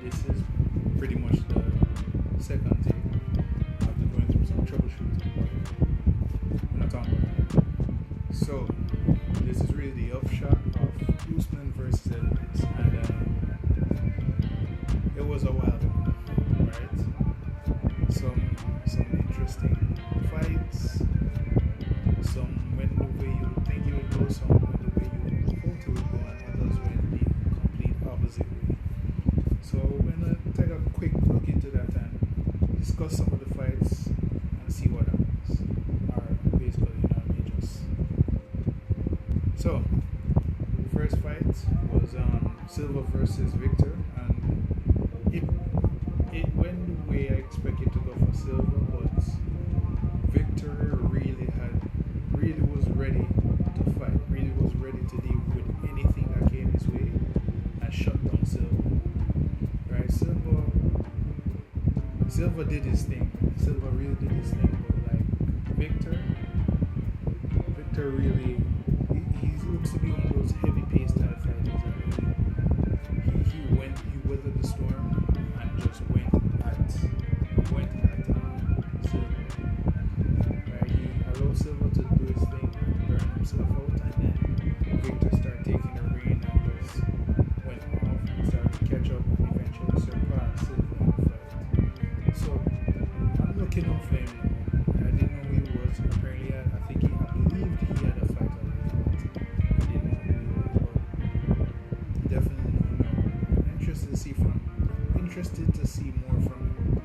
this is pretty much the second take after going through some troubleshooting. We're not talking about that. So, this is really the upshot of Usman versus Edwards, and it was a wild one, right? Some interesting fights. Some went the way you would think you would go, some went the way you would hope it would go, and others went the complete opposite way. So we're gonna take a quick look into that and discuss some of the fights and see what happens. Or basically, just. So, first fight was Silva versus Victor, and it went the way I expected to go for Silva, but Victor really was ready to fight, really was ready to deal with anything that came his way and shut down Silva. Right? Silva did his thing. Silva really did his thing, but like Victor really he looks to be one of those heavy paced type fighters. He weathered the storm and just went at Silva. Right? He allowed Silva to do his thing, burn himself out, and then Victor started taking the reign and just went off and started to catch up and eventually surpass Silva in the fight. So I'm looking out for him now. I didn't know who he was. Apparently, I believed he had a fight already, but I didn't know who he was. But definitely know now. Interested to see more from him.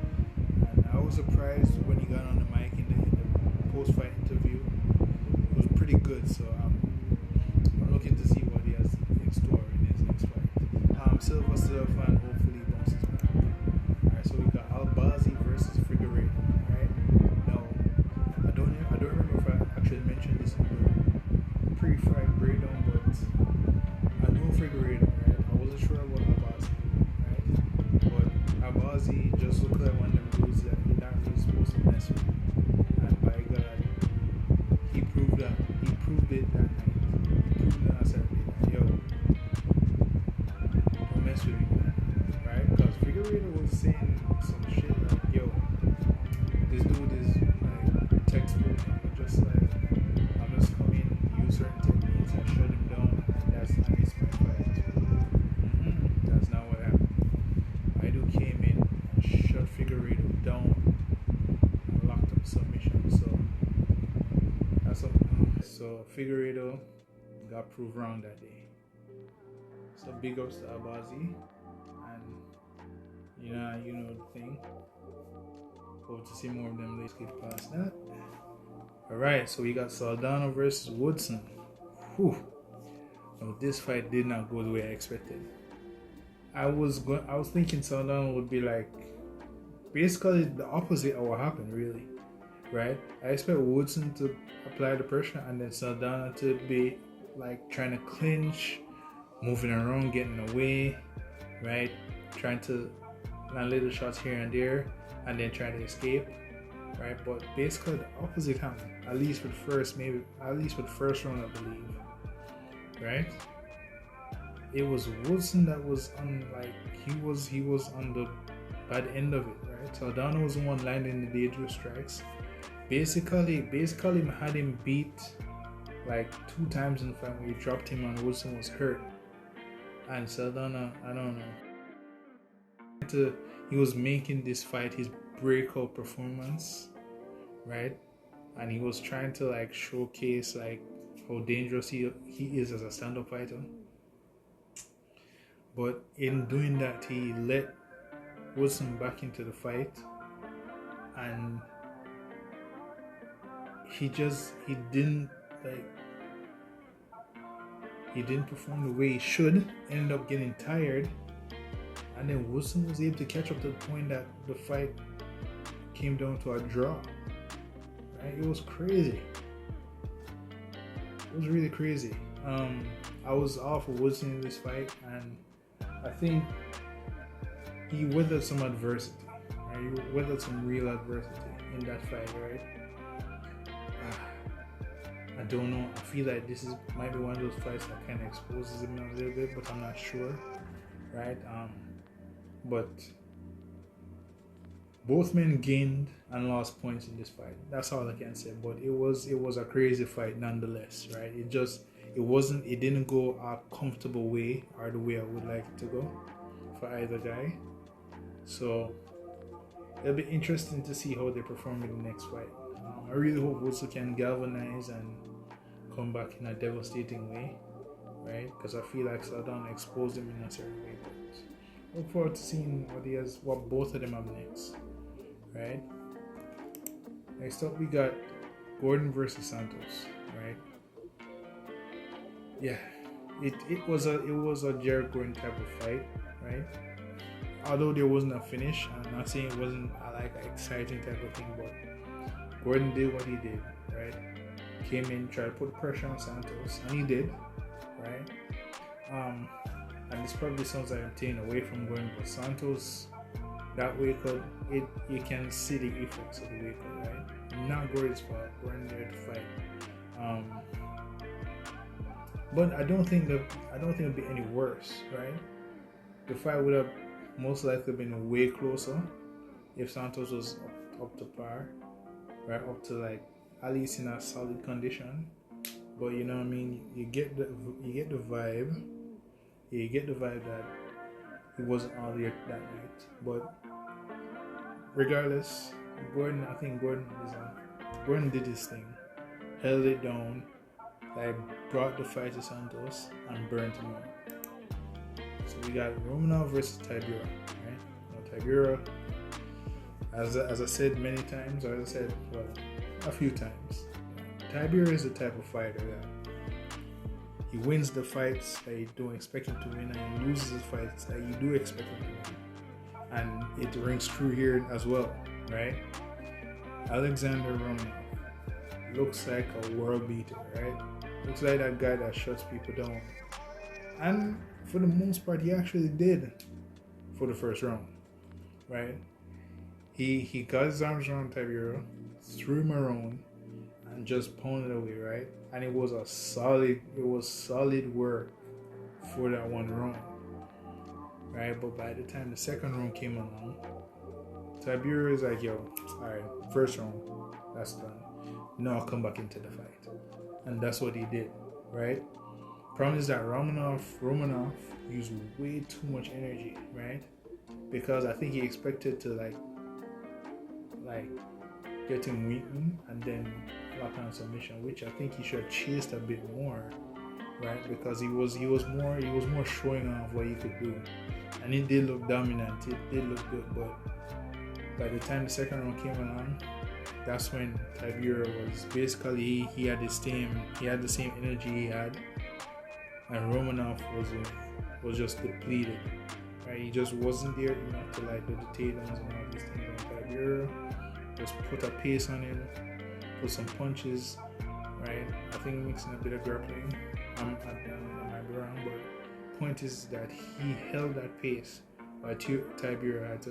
And I was surprised when he got on the mic in the post-fight interview. It was pretty good, so I'm looking to see what he has in store in his next fight. Silva still a fan, hopefully he bounces back. Alright, so we got Albazi versus Figueiredo. Right? Now, I don't remember if I actually mentioned this in the pre-fight breakdown, but I know Figueiredo, right? I wasn't sure about Albazi, right? But Albazi just looked like one of them dudes that you're not really supposed to mess with. And by God, he proved it that night. He proved it on Saturday that, yo, don't mess with me, man. Right? Because Figueiredo was saying some shit like, yo, this dude is like textbook. I'm just come in, use certain techniques, I shut him down, and it's my fight. That's not what happened. I do came in and shut Figueiredo down and locked up submission. So Figueiredo got proved wrong that day. So big ups to Albazi, and you know the thing. Hope to see more of them. Let's get past that. Alright, so we got Saldana versus Woodson. Whew. Now, this fight did not go the way I expected. I was thinking Saldana would be like basically the opposite of what happened, really. Right? I expect Woodson to apply the pressure and then Saldana to be like trying to clinch, moving around, getting away, right? Trying to land little shots here and there and then try to escape, right? But basically the opposite happened, at least for the first round, I believe, right? It was Woodson that was on, like, he was on the bad end of it, right? Saldana was the one landing the dangerous strikes. Basically had him beat like 2 times in the fight when he dropped him and Woodson was hurt. And Saldana, I don't know. He was making this fight his breakout performance, right? And he was trying to like showcase like how dangerous he is as a stand-up fighter. But in doing that, he let Woodson back into the fight, and he didn't perform the way he should. Ended up getting tired, and then Woodson was able to catch up to the point that the fight came down to a draw. Right? It was crazy. It was really crazy. I was all for Woodson in this fight, and I think he weathered some adversity. Right? He weathered some real adversity in that fight, right? I don't know. I feel like this might be one of those fights that kind of exposes him a little bit, but I'm not sure, right? but both men gained and lost points in this fight. That's all I can say. But it was a crazy fight nonetheless, right? It didn't go a comfortable way or the way I would like it to go for either guy. So it'll be interesting to see how they perform in the next fight. I really hope Woodley can galvanize and come back in a devastating way, right? Because I feel like Saldana exposed him in a certain way. But look forward to seeing what both of them have next, right? Next up, we got Gordon versus Santos, right? Yeah, it was a Jared Gordon type of fight, right? Although there wasn't a finish, I'm not saying it wasn't an exciting type of thing, but Gordon did what he did, right? Came in, tried to put pressure on Santos, and he did, right? And this probably sounds like I'm taking away from Gordon, but Santos, that weight cut, you can see the effects of the weight cut, right? Not Gordon's fault. Gordon there to fight. But I don't think it'll be any worse, right? The fight would have most likely been way closer if Santos was up to par, right? Up to at least in a solid condition. But you know what I mean? You get the vibe. Yeah, you get the vibe that he wasn't all there that night. But regardless, Gordon did his thing, held it down, brought the fight to Santos and burnt him out. So we got Romanov versus Tybura, right? Now Tybura, as I said many times, or as I said, a few times, Tybura is the type of fighter that he wins the fights that you don't expect him to win, and he loses the fights that you do expect him to win. And it rings true here as well, right? Alexander Romanov looks like a world beater, right? Looks like that guy that shuts people down. And for the most part, he actually did for the first round, right? He got his arms around Tybura, threw him around, and just pounded away, right? And it was solid work for that one round, right? But by the time the second round came along, Tybura is like, yo, alright, first round, that's done. Now I'll come back into the fight. And that's what he did, right? Problem is that Romanov used way too much energy, right? Because I think he expected to get him weakened and then lock on submission, which I think he should have chased a bit more, right? Because he was more showing off what he could do, and it did look dominant. It did look good, but by the time the second round came along, that's when Tybura was basically he had the same energy he had, and Romanov was just depleted, right? He just wasn't there enough to do the takedowns and all these things. And Tybura just put a pace on him, put some punches, right? I think mixing a bit of grappling. I might be wrong, but point is that he held that pace while Tybura had to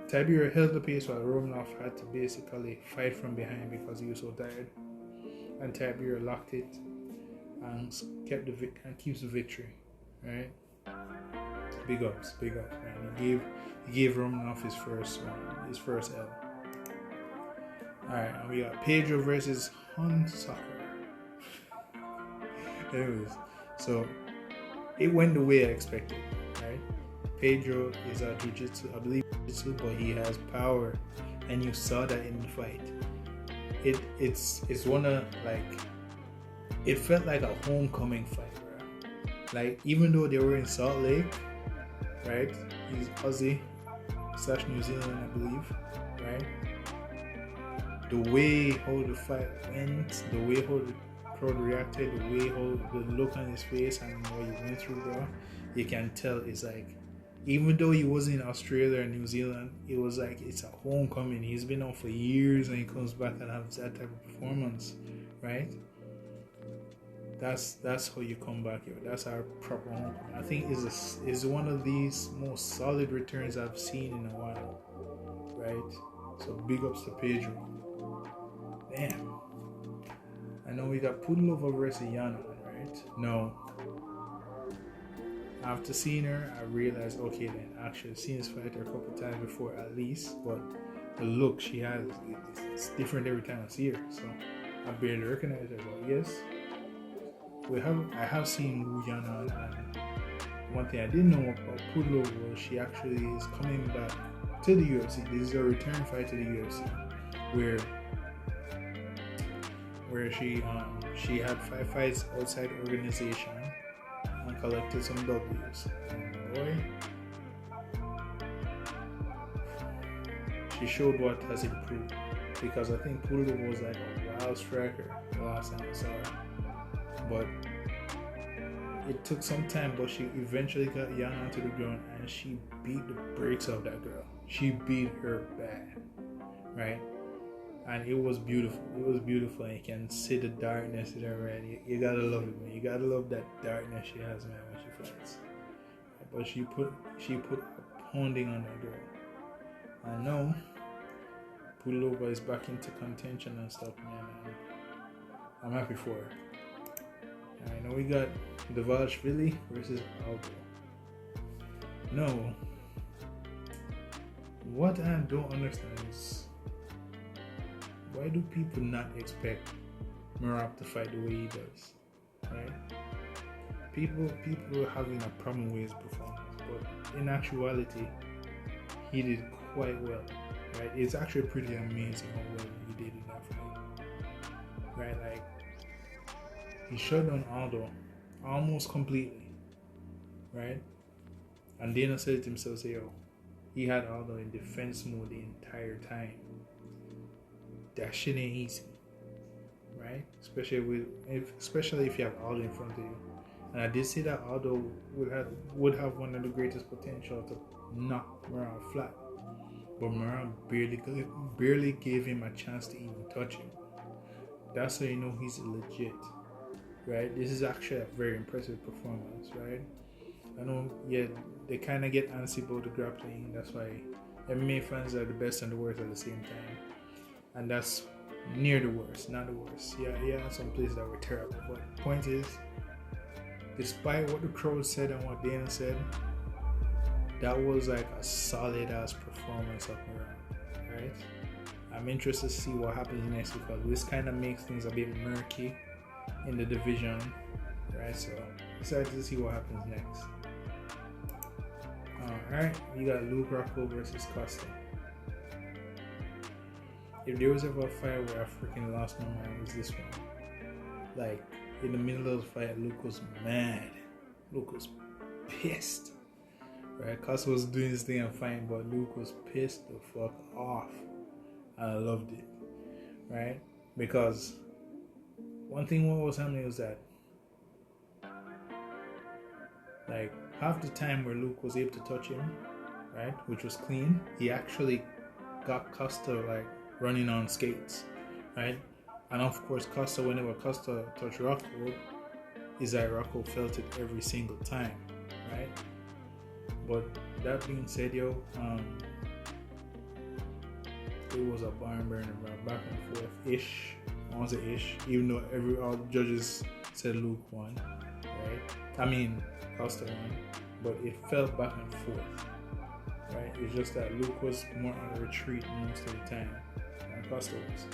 Tybura held the pace while Romanov had to basically fight from behind because he was so tired. And Tybura locked it and keeps the victory, right? Big ups, man. He gave Romanov his first L. Alright, and we got Pedro versus Hunsucker. Anyways, so it went the way I expected, right? Pedro is a jiu-jitsu, I believe jiu-jitsu, but he has power, and you saw that in the fight. It's one of it felt like a homecoming fight, bro. Even though they were in Salt Lake, right? He's Aussie / New Zealand, I believe, right? The way how the fight went, the way how the crowd reacted, the way how the look on his face and what he went through, bro, you can tell it's even though he was in Australia and New Zealand, it was it's a homecoming. He's been out for years and he comes back and has that type of performance, right? That's how you come back here. That's our proper homecoming. I think is one of these most solid returns I've seen in a while, right? So big ups to Pedro. Damn. I know we got Pudlova versus Yana, right? No. After seeing her, I realized, okay, then actually seen this fighter a couple times before at least, but the look she has, it's different every time I see her. So I barely recognize her. But yes, I have seen Wu Yanan, and one thing I didn't know about Pudlo was she actually is coming back to the UFC. This is a return fight to the UFC, where she had 5 fights outside organization and collected some W's. And boy, she showed what has improved, because I think Pudlo was like a wild striker the last time I saw her, but it took some time. But she eventually got Yana onto the ground and she beat the brakes of that girl. She beat her bad, right? And it was beautiful. It was beautiful, and you can see the darkness in her, man. You gotta love it, man. You gotta love that darkness she has, man, when she fights. But she put a pounding on that girl. I know Pulova is back into contention and stuff, man. And I'm happy for her. And I know we got Dvalishvili versus Aldo. No, what I don't understand is, why do people not expect Merab to fight the way he does? Right? People are having a problem with his performance, but in actuality, he did quite well. Right? It's actually pretty amazing how well he did in that fight. Right? Like, he shut down Aldo almost completely. Right? And Dana said to himself, he had Aldo in defense mode the entire time. That shit ain't easy, right? Especially if you have Aldo in front of you. And I did say that Aldo would have one of the greatest potential to knock Merab flat, but Merab barely gave him a chance to even touch him. That's how you know he's legit, right? This is actually a very impressive performance, right? I know, yeah, they kind of get antsy about the grappling. That's why MMA fans are the best and the worst at the same time. And that's near the worst, not the worst. Yeah, some places that were terrible. But the point is, despite what the crowd said and what Dana said, that was like a solid ass performance of Merab, right? I'm interested to see what happens next, because this kind of makes things a bit murky in the division, right? So excited to see what happens next. Alright, you got Luke Rockhold versus Costa. If there was ever a fight where I freaking lost my mind, it was this one. Like, in the middle of the fight, Luke was mad. Luke was pissed. Right? Costa was doing his thing and fine, but Luke was pissed the fuck off. And I loved it. Right? Because one thing what was happening was that, like, half the time where Luke was able to touch him, right, which was clean, he actually got Costa like running on skates, right? And of course, whenever Costa touched Rockhold, is that Rockhold felt it every single time, right? But that being said, it was a barn burner, back and forth ish. I want to say ish, even though all the judges said Luke won, right? I mean, Costa won, but it felt back and forth, right? It's just that Luke was more on a retreat most of the time than Costa was,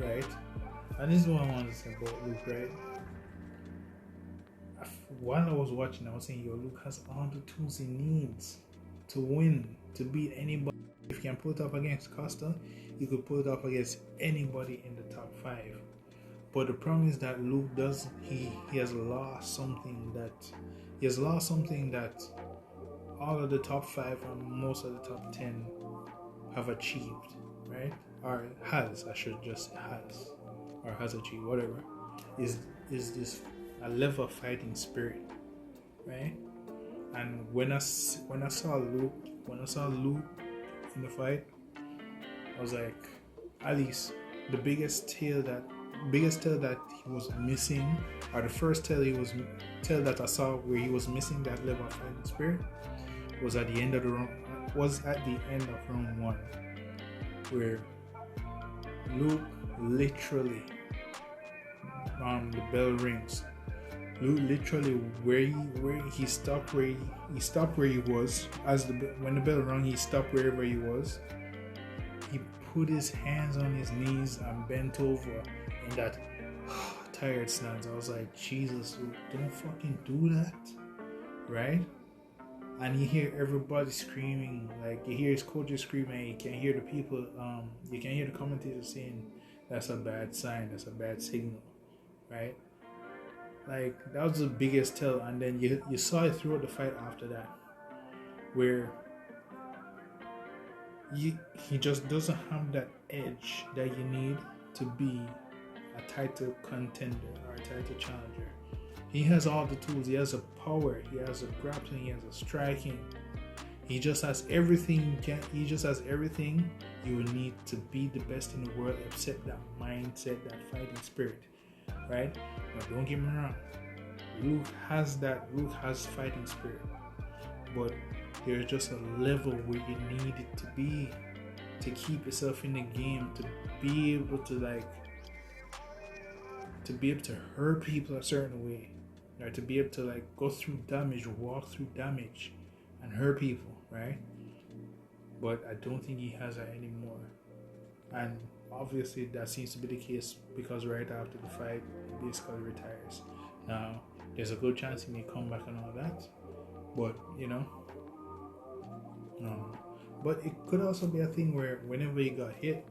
right? And this is what I wanted to say about Luke, right? While I was watching, I was saying, Luke has all the tools he needs to win, to beat anybody. If you can pull it off against Costa, you could pull it off against anybody in the top 5. But the problem is that Luke he has lost something that all of the top 5 and most of the top 10 have achieved, right? Or has, I should just say has achieved, whatever. Is this a level of fighting spirit, right? And when I saw Luke in the fight, I was like, at least the biggest tail that he was missing, or the first tail that I saw where he was missing that level of fighting spirit, was at the end of round 1, where Luke literally, the bell rings, Luke literally where he stopped where he was when the bell rang. He stopped wherever he was. He put his hands on his knees and bent over in that tired stance. I was like, Jesus, Luke, don't fucking do that, right? And you hear everybody screaming, like you hear his coaches screaming. You can hear the people. You can hear the commentators saying that's a bad sign. That's a bad signal, right? Like that was the biggest tell. And then you saw it throughout the fight after that, where he just doesn't have that edge that you need to be a title contender or a title challenger. He has all the tools. He has a power. He has a grappling. He has a striking. He just has everything. He just has everything you will need to be the best in the world, except that mindset, that fighting spirit, right? Now, don't get me wrong. Luke has that. Luke has fighting spirit, but there's just a level where you need it to be to keep yourself in the game, to be able to hurt people a certain way, or to be able to go through damage, walk through damage, and hurt people, right? But I don't think he has that anymore, and obviously that seems to be the case because right after the fight, he basically retires. Now, there's a good chance he may come back and all that, but but it could also be a thing where whenever he got hit,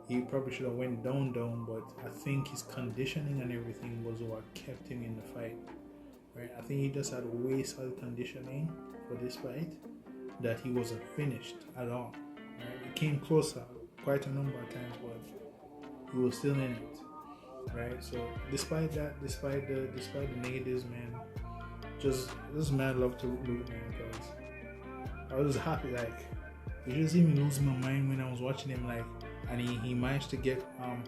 he probably should have went down, but I think his conditioning and everything was what kept him in the fight, right? I think he just had way solid conditioning for this fight that he wasn't finished at all, right? It came closer quite a number of times, but he was still in it, right? So despite the negatives, man, just this man loved to root, man, because I was happy. You just see me losing my mind when I was watching him, and he managed to get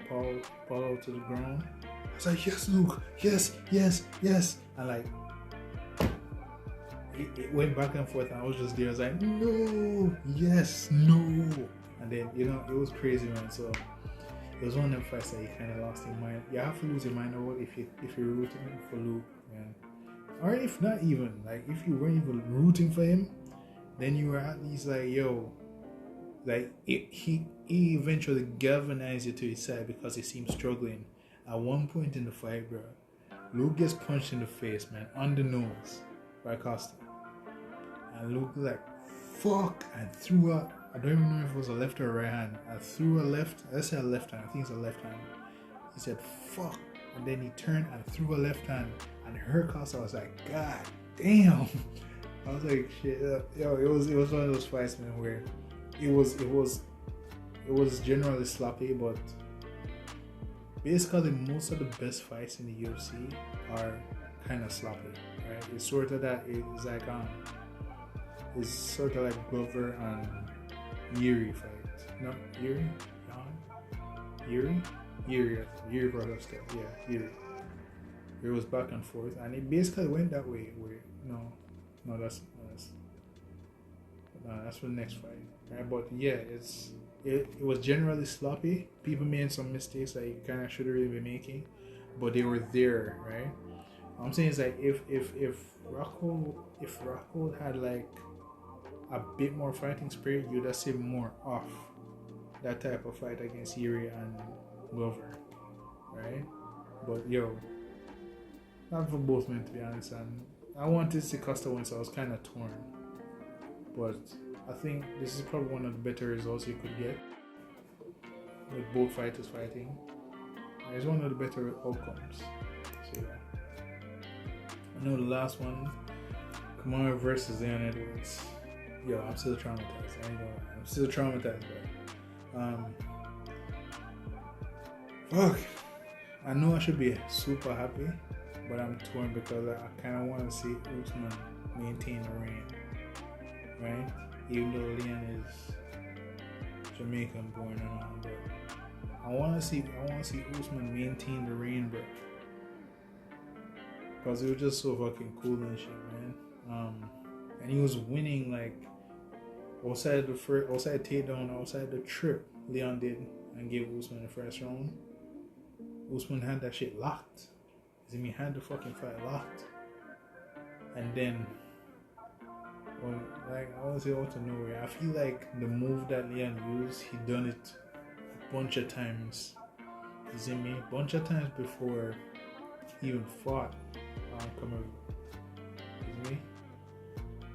Paul out to the ground. I was like, yes, Luke, yes, and it went back and forth, and I was just there. I was like, no, yes, no, and then it was crazy, man. So it was one of them fights that you kind of lost your mind. You have to lose your mind over if you're rooting for Luke, man, or if not even if you weren't even rooting for him, then you were at least he eventually galvanized you to his side because he seemed struggling. At one point in the fight, bro, Luke gets punched in the face, man, on the nose by Costa. And Luke fuck, and threw out, I don't even know if it was a left or a right hand. I threw a left, let's say a left hand, I think it's a left hand. He said, fuck, and then he turned and threw a left hand and hurt Costa. I was like, God damn. I was like, shit, it was one of those fights, man, where it was generally sloppy, but basically most of the best fights in the UFC are kind of sloppy, right? It's sort of that. It's sort of like Glover and Yuri fight. No, Yuri, Yuri brother stuff. Yeah, Yuri. It was back and forth, and it basically went that way. Where that's for the next fight, right? But yeah, it was generally sloppy. People made some mistakes that you kind of shouldn't really be making, but they were there, right? What I'm saying is if Rockhold had a bit more fighting spirit, you'd have seen more off that type of fight against Yuri and Glover, right? But not for both men, to be honest. And I wanted to see Costa win, so I was kind of torn. But I think this is probably one of the better results you could get with both fighters fighting. It's one of the better outcomes. So I know the last one, Kamaru versus Leon Edwards. I'm still traumatized. I'm still traumatized, bro. Fuck. I know I should be super happy, but I'm torn because I kind of want to see Usman maintain the reign, right? Even though Leon is Jamaican born and all, but I want to see Usman maintain the reign, bro. Because it was just so fucking cool and shit, man. And he was winning outside takedown, outside the trip Leon did and gave Usman the first round. Usman had that shit locked. See me had the fucking fight locked. And then, well, like, I was out of nowhere. I feel like the move that Leon used, he done it a bunch of times. You see me? A bunch of times before he even fought Kamaru. You see me?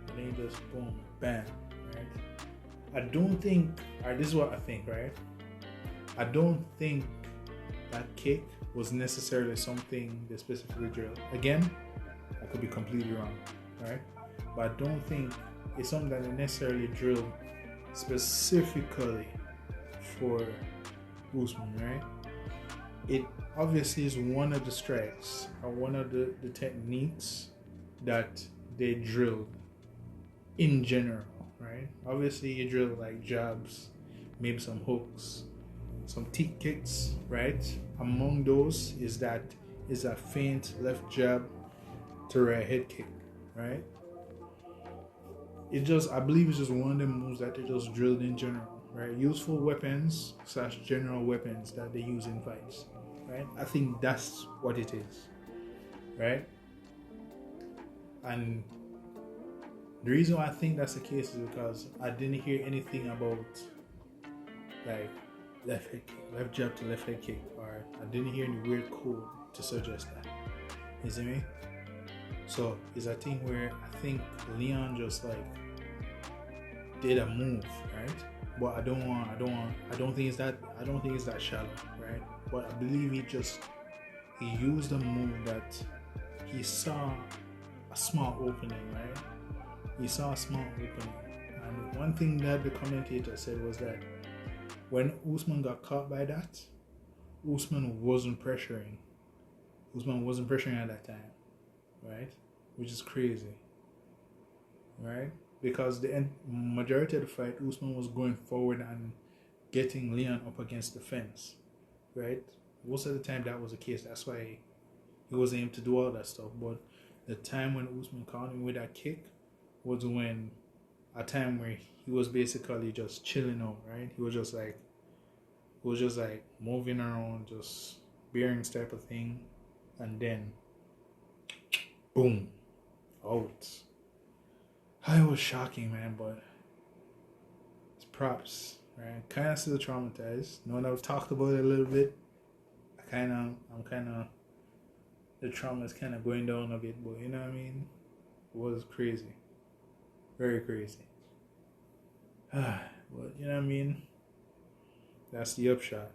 And then he just boom, bam, right? I don't think, or this is what I think, right? I don't think that kick was necessarily something they specifically drilled. Again, I could be completely wrong, right? But I don't think it's something that they necessarily drilled specifically for Usman, right? It obviously is one of the strikes or one of the techniques that they drilled in general, right? Obviously you drill like jabs, maybe some hooks, some teep kicks, right? Among those is that feint left jab to right head kick, right? I believe it's just one of the moves that they just drilled in general, right? Useful weapons / general weapons that they use in fights, right? I think that's what it is, right? And the reason why I think that's the case is because I didn't hear anything about like left head kick, left jab to left head kick, or I didn't hear any weird code to suggest that. You see me? So it's a thing where I think Leon just like did a move, right? But I don't think it's that shallow, right? But I believe he used a move that he saw a small opening, right? He saw a small opening. And one thing that the commentator said was that when Usman got caught by that, Usman wasn't pressuring. Usman wasn't pressuring at that time, right? Which is crazy, right? Because the majority of the fight, Usman was going forward and getting Leon up against the fence, right? Most of the time that was the case. That's why he wasn't able to do all that stuff. But the time when Usman caught him with that kick was when a time where he was basically just chilling out, right? He was just like moving around, just bearings type of thing, and then boom, out. It was shocking, man, but it's props, right? Kind of still traumatized. Knowing I've talked about it a little bit, the trauma is kind of going down a bit, but you know what I mean? It was crazy. Very crazy. But you know what I mean? That's the upshot.